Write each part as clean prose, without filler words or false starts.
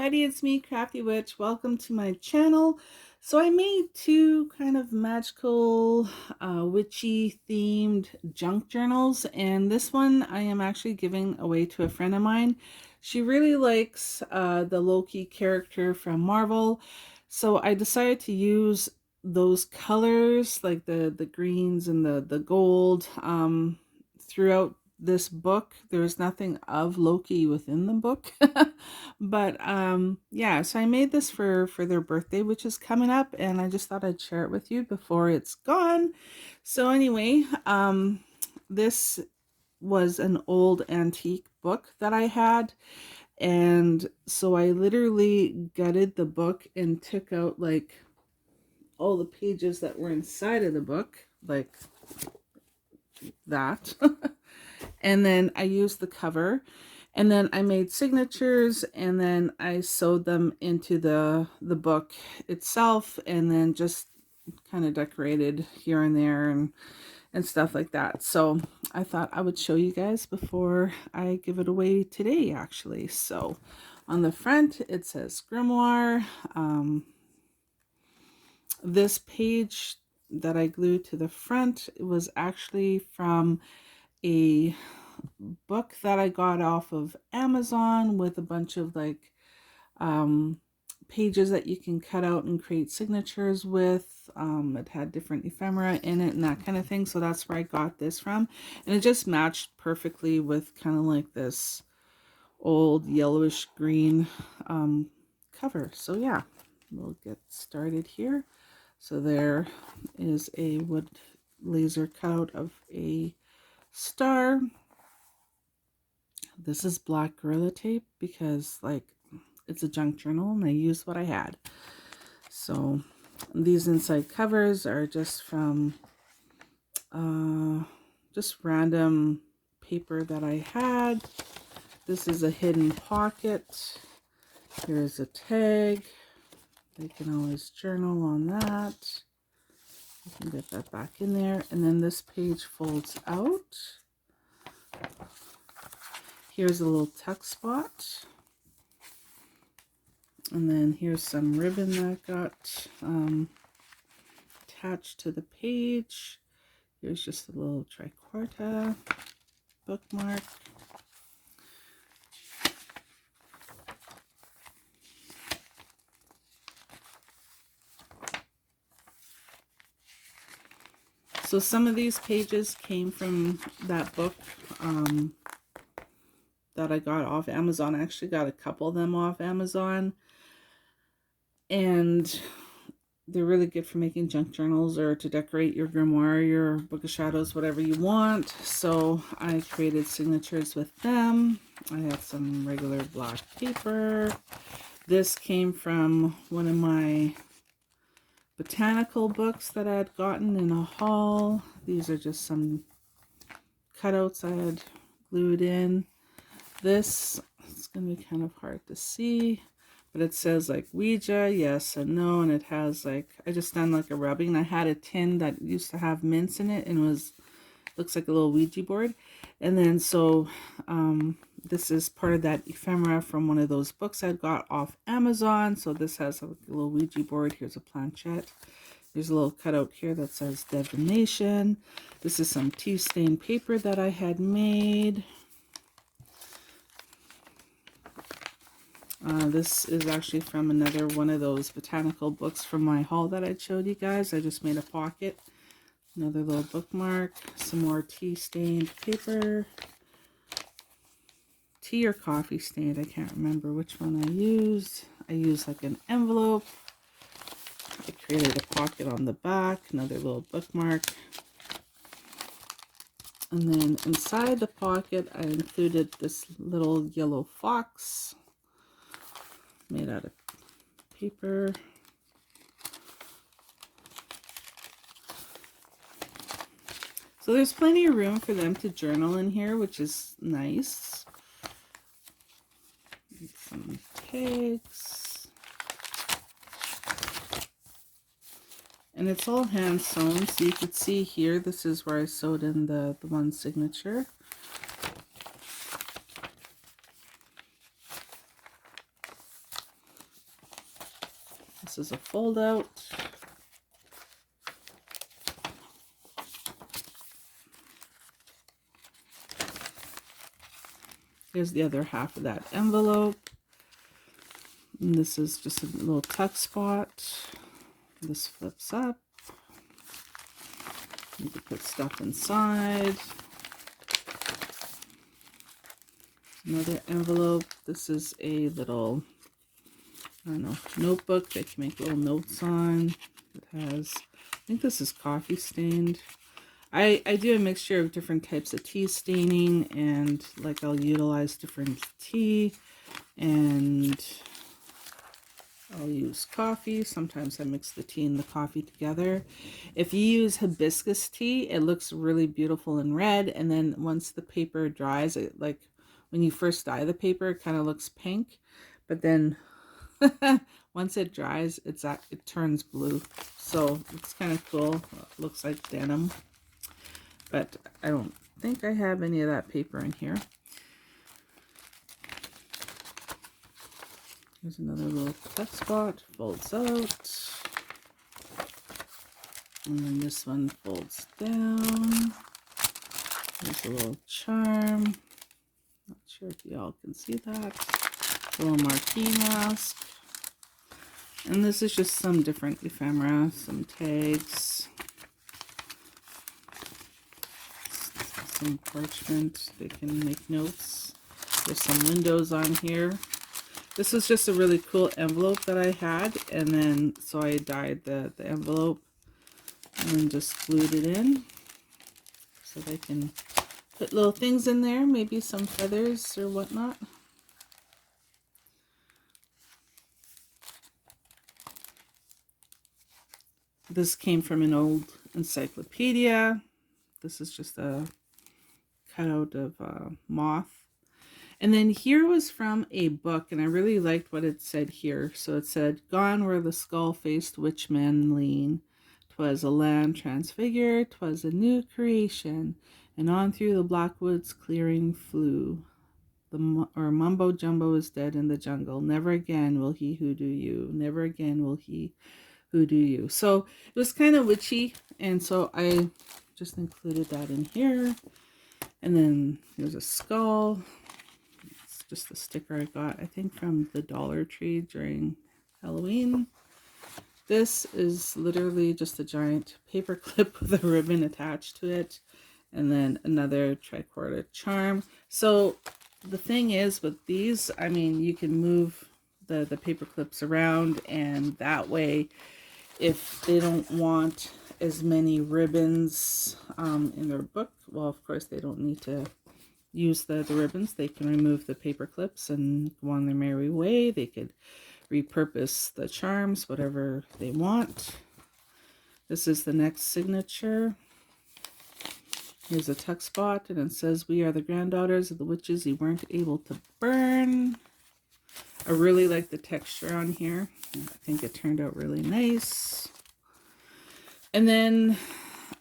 everybody, it's me, Crafty Witch. Welcome to my channel. So I made two kind of magical, witchy themed junk journals, and this one I am actually giving away to a friend of mine. She really likes the Loki character from Marvel, so I decided to use those colors, like the greens and the gold, throughout this book. There's nothing of Loki within the book. But yeah, so I made this for their birthday, which is coming up, and I just thought I'd share it with you before it's gone. So anyway, this was an old antique book that I had, and so I literally gutted the book and took out like all the pages that were inside of the book, like that. And then I used the cover, and then I made signatures, and then I sewed them into the book itself, and then just kind of decorated here and there and stuff like that. So I thought I would show you guys before I give it away today, actually. So on the front it says grimoire. This page that I glued to the front, it was actually from a book that I got off of Amazon with a bunch of like pages that you can cut out and create signatures with. It had different ephemera in it and that kind of thing, so that's where I got this from, and it just matched perfectly with kind of like this old yellowish green cover. So yeah, we'll get started here. So there is a wood laser cutout of a star. This is black Gorilla Tape because like it's a junk journal and I used what I had. So these inside covers are just from just random paper that I had. This is a hidden pocket. Here's a tag. You can always journal on that. You can get that back in there. And then this page folds out. Here's a little tuck spot. And then here's some ribbon that got attached to the page. Here's just a little triquarta bookmark. So some of these pages came from that book that I got off Amazon. I actually got a couple of them off Amazon, and they're really good for making junk journals or to decorate your grimoire, your book of shadows, whatever you want. So I created signatures with them. I had some regular black paper. This came from one of my botanical books that I had gotten in a haul. These are just some cutouts I had glued in. This, it's going to be kind of hard to see, but it says like Ouija, yes and no, and it has like, I just done like a rubbing. I had a tin that used to have mints in it and looks like a little Ouija board. And then so this is part of that ephemera from one of those books I got off Amazon. So this has a little Ouija board. Here's a planchette. There's a little cutout here that says divination. This is some tea stained paper that I had made. This is actually from another one of those botanical books from my haul that I showed you guys. I just made a pocket. Another little bookmark. Some more tea stained paper. Tea or coffee stained. I can't remember which one I used. I used like an envelope. I created a pocket on the back. Another little bookmark. And then inside the pocket I included this little yellow fox made out of paper. So there's plenty of room for them to journal in here, which is nice. Some tags. And it's all hand sewn, so you could see here, this is where I sewed in the one signature. this is a fold out. Here's the other half of that envelope. And this is just a little tuck spot. This flips up. You can put stuff inside. Another envelope. This is a little, I don't know, notebook that you can make little notes on. It has, I think this is coffee stained. I do a mixture of different types of tea staining, and like I'll utilize different tea, and I'll use coffee. Sometimes I mix the tea and the coffee together. If you use hibiscus tea, it looks really beautiful in red, and then once the paper dries, it, like when you first dye the paper, it kind of looks pink, but then once it dries, it turns blue. So it's kind of cool. It looks like denim, but I don't think I have any of that paper in here. Here's another little cut spot, folds out. And then this one folds down. There's a little charm. Not sure if y'all can see that. A little marquee mask. And this is just some different ephemera, some tags, some parchment. They can make notes. There's some windows on here. This was just a really cool envelope that I had, and then so I dyed the envelope and then just glued it in so they can put little things in there, maybe some feathers or whatnot. This came from an old encyclopedia. This is just a cutout of moth. And then here was from a book, and I really liked what it said here. So it said, "Gone where the skull-faced witchmen lean. 'Twas a land transfigured, 'twas a new creation, and on through the black woods clearing flew. Mumbo Jumbo is dead in the jungle. Never again will he hoodoo you. Never again will he hoodoo you." So it was kind of witchy, and so I just included that in here. And then there's a skull. It's just a sticker I got, I think, from the Dollar Tree during Halloween. This is literally just a giant paper clip with a ribbon attached to it, and then another tricorder charm. So the thing is with these, I mean, you can move the paper clips around, and that way, if they don't want as many ribbons in their book, well, of course, they don't need to use the ribbons. They can remove the paper clips and go on their merry way. They could repurpose the charms, whatever they want. This is the next signature. Here's a tuck spot, and it says, "We are the granddaughters of the witches you weren't able to burn." I really like the texture on here. I think it turned out really nice. And then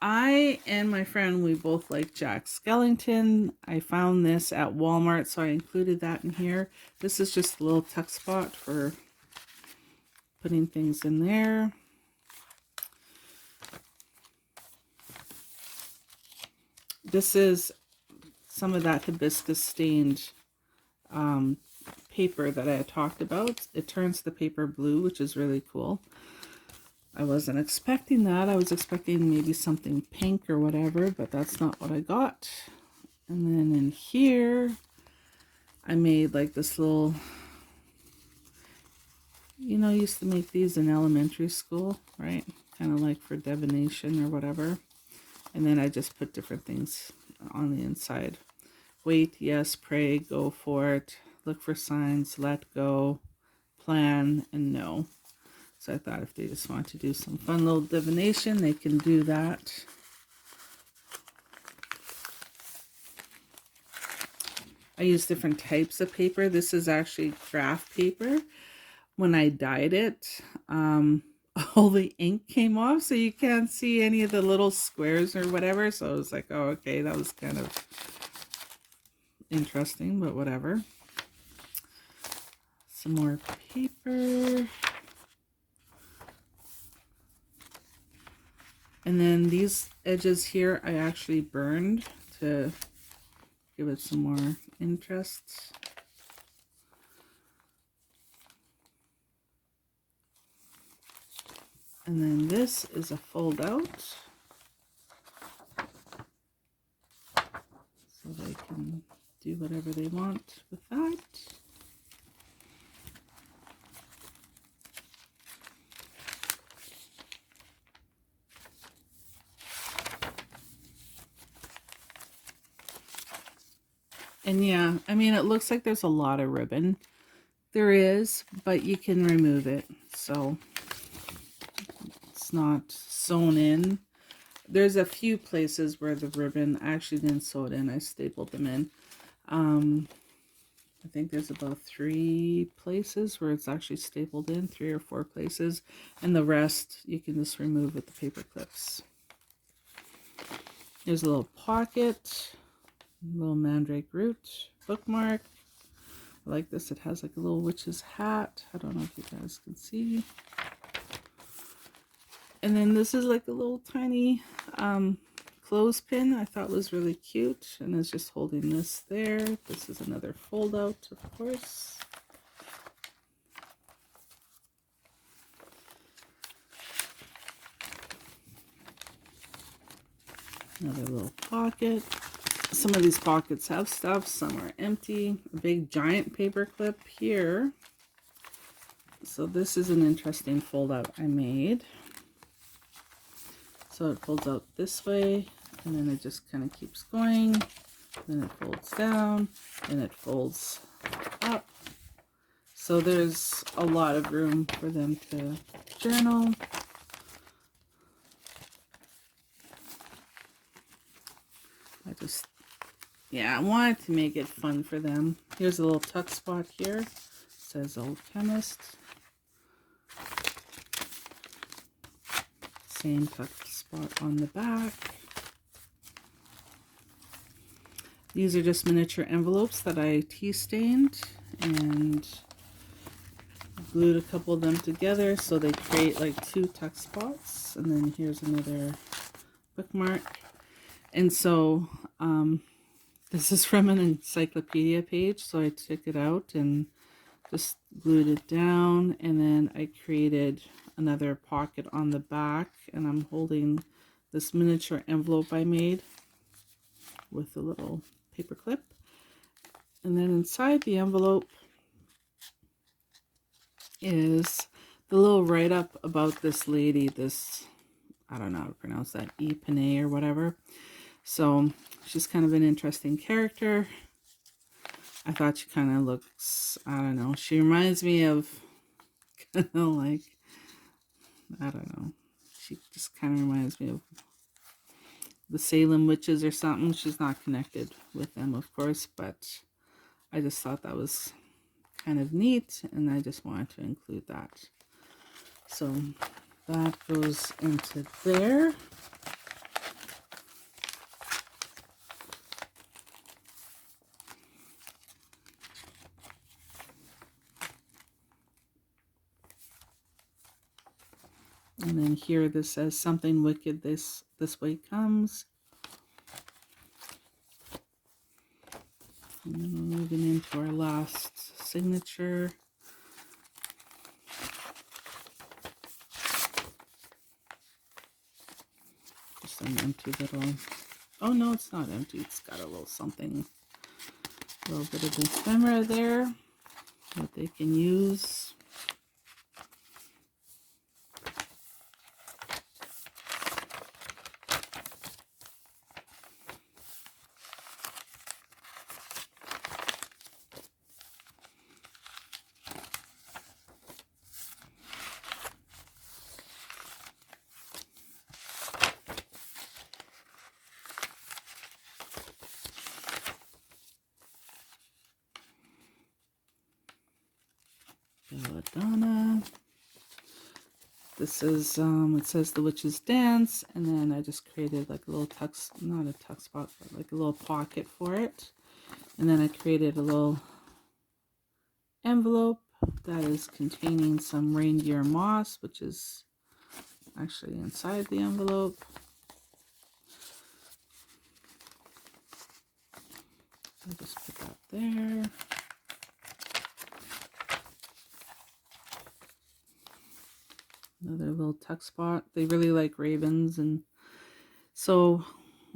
I and my friend, we both like Jack Skellington. I found this at Walmart, so I included that in here. This is just a little tuck spot for putting things in there. This is some of that hibiscus stained paper that I had talked about. It turns the paper blue, which is really cool. I wasn't expecting that. I was expecting maybe something pink or whatever, but that's not what I got. And then in here, I made like this little, you know, I used to make these in elementary school, right? Kind of like for divination or whatever. And then I just put different things on the inside. Wait, yes, pray, go for it. Look for signs, let go, plan, and know. So I thought if they just want to do some fun little divination, they can do that. I use different types of paper. This is actually graph paper. When I dyed it, all the ink came off, so you can't see any of the little squares or whatever. So I was like, oh, okay, that was kind of interesting, but whatever. Some more paper. And then these edges here I actually burned to give it some more interest. And then this is a fold out, so they can do whatever they want with that. And yeah, I mean, it looks like there's a lot of ribbon. There is, but you can remove it, so it's not sewn in. There's a few places where the ribbon, I actually didn't sew it in, I stapled them in. I think there's about 3 places where it's actually stapled in, 3 or 4 places, and the rest you can just remove with the paper clips. There's a little pocket, little mandrake root bookmark. I like this. It has like a little witch's hat. I don't know if you guys can see. And then this is like a little tiny clothespin I thought was really cute, and it's just holding this there. This is another fold out, of course. Another little pocket. Some of these pockets have stuff, some are empty. A big giant paper clip here. So this is an interesting fold out I made. So it folds out this way, and then it just kind of keeps going. Then it folds down, and it folds up. So there's a lot of room for them to journal. I wanted to make it fun for them. Here's a little tuck spot here. It says Old Chemist. Same tuck spot on the back. These are just miniature envelopes that I tea stained and glued a couple of them together so they create like 2 tuck spots. And then here's another bookmark. And so this is from an encyclopedia page, so I took it out and just glued it down, and then I created another pocket on the back, and I'm holding this miniature envelope I made with a little paper clip. And then inside the envelope is the little write-up about this lady, this, I don't know how to pronounce that, Panay or whatever. So she's kind of an interesting character. I thought she kind of looks, I don't know, she reminds me of kind of like, I don't know, she just kind of reminds me of the Salem witches or something. She's not connected with them, of course, but I just thought that was kind of neat, and I just wanted to include that. So that goes into there. And then here this says something wicked this way comes. And then we're moving into our last signature. Just an empty little, oh no, it's not empty. It's got a little something, a little bit of ephemera there that they can use. Belladonna. This is, it says the witch's dance, and then I just created like a little tuck, not a tuck spot, but like a little pocket for it. And then I created a little envelope that is containing some reindeer moss, which is, actually inside the envelope. I'll just put that there. Another little tuck spot. They really like ravens, and so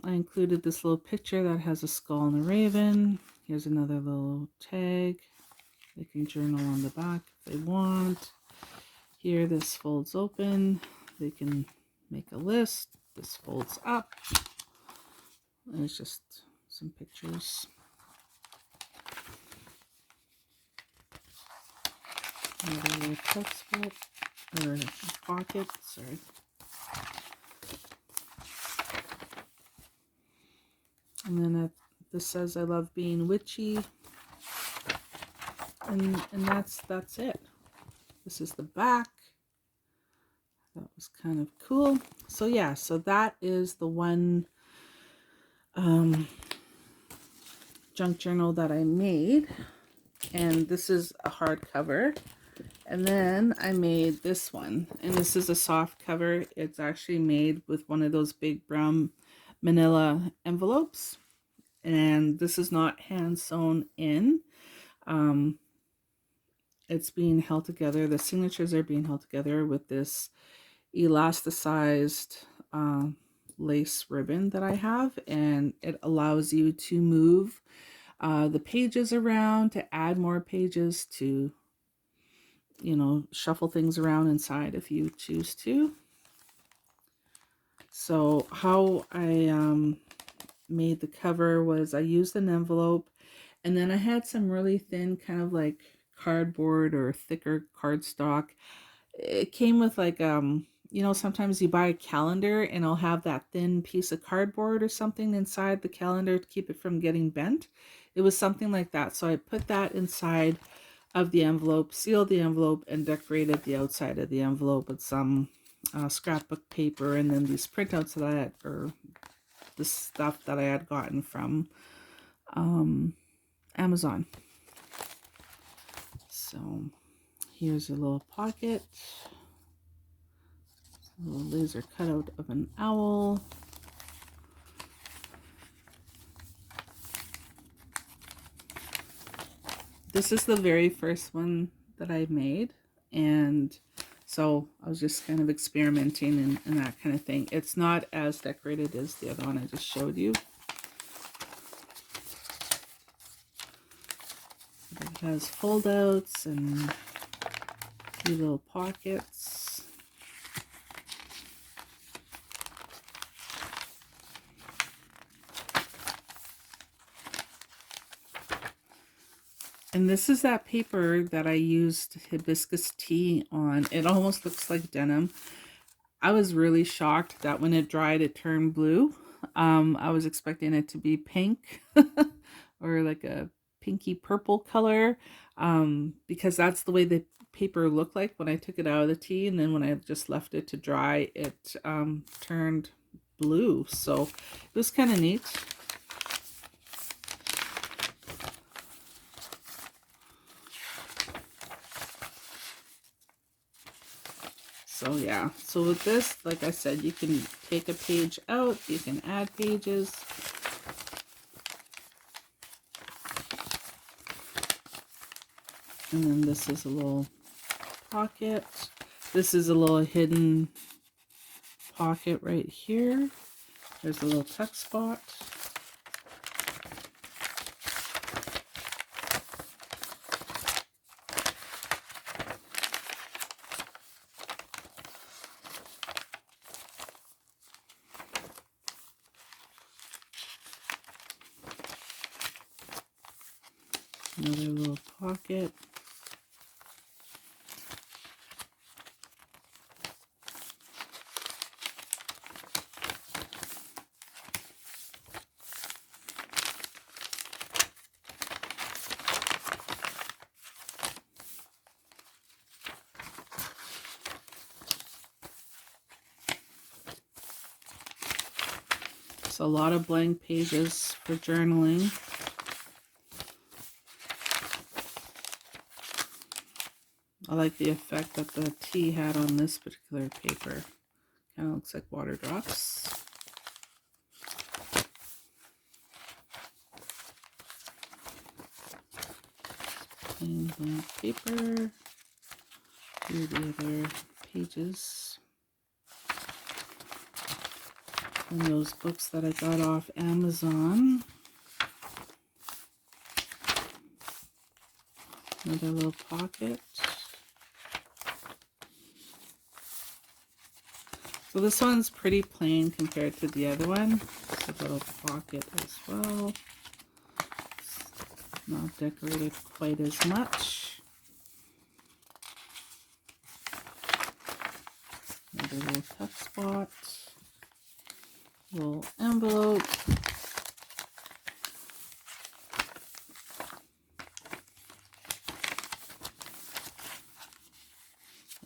I included this little picture that has a skull and a raven. Here's another little tag. They can journal on the back if they want. Here, this folds open. They can make a list. This folds up. And it's just some pictures. Another little tuck spot, or pocket, sorry. And then this says, I love being witchy. And that's it. This is the back. That was kind of cool. So yeah, so that is the one junk journal that I made. And this is a hardcover. And then I made this one. And this is a soft cover. It's actually made with one of those big brown manila envelopes. And this is not hand sewn in. It's being held together. The signatures are being held together with this elasticized lace ribbon that I have, and it allows you to move the pages around, to add more pages, to, you know, shuffle things around inside if you choose to. So how I made the cover was I used an envelope, and then I had some really thin kind of like cardboard or thicker cardstock. It came with like you know, sometimes you buy a calendar and it'll have that thin piece of cardboard or something inside the calendar to keep it from getting bent. It was something like that. So I put that inside of the envelope, sealed the envelope, and decorated the outside of the envelope with some scrapbook paper, and then these printouts that I had, or the stuff that I had gotten from Amazon. So here's a little pocket. A little laser cutout of an owl. This is the very first one that I made, and so I was just kind of experimenting and that kind of thing. It's not as decorated as the other one I just showed you. It has fold outs and a few little pockets. And this is that paper that I used hibiscus tea on. It almost looks like denim. I was really shocked that when it dried, it turned blue. I was expecting it to be pink or like a pinky purple color, because that's the way the paper looked like when I took it out of the tea. And then when I just left it to dry, it turned blue. So it was kind of neat. So yeah, so with this, like I said, you can take a page out, you can add pages. And then this is a little pocket. This is a little hidden pocket right here. There's a little tuck spot. Another little pocket. So a lot of blank pages for journaling. I like the effect that the tea had on this particular paper. Kind of looks like water drops. Plain blank paper. Here are the other pages. And those books that I got off Amazon. Another little pocket. So this one's pretty plain compared to the other one. It's a little pocket as well. It's not decorated quite as much. Another little tuck spot. Little envelope.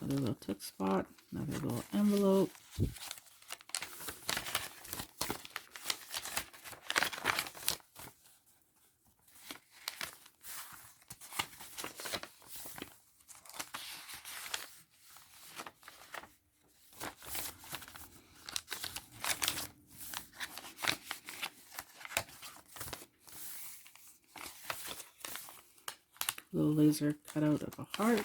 Another little tuck spot. Another little envelope. Little laser cutout of a heart.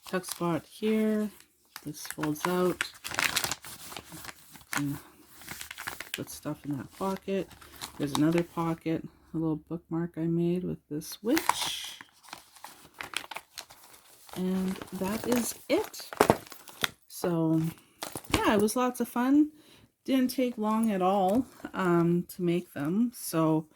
Tuck spot here. This folds out. And put stuff in that pocket. There's another pocket. A little bookmark I made with this witch. And that is it. So yeah, it was lots of fun. Didn't take long at all to make them, so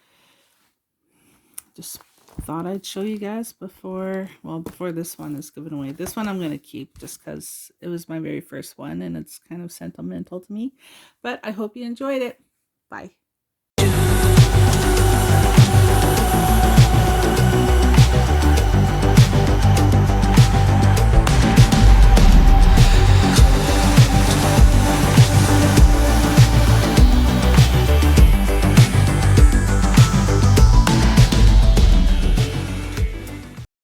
just thought I'd show you guys before this one is given away. This one I'm going to keep just because it was my very first one and it's kind of sentimental to me, but I hope you enjoyed it. Bye.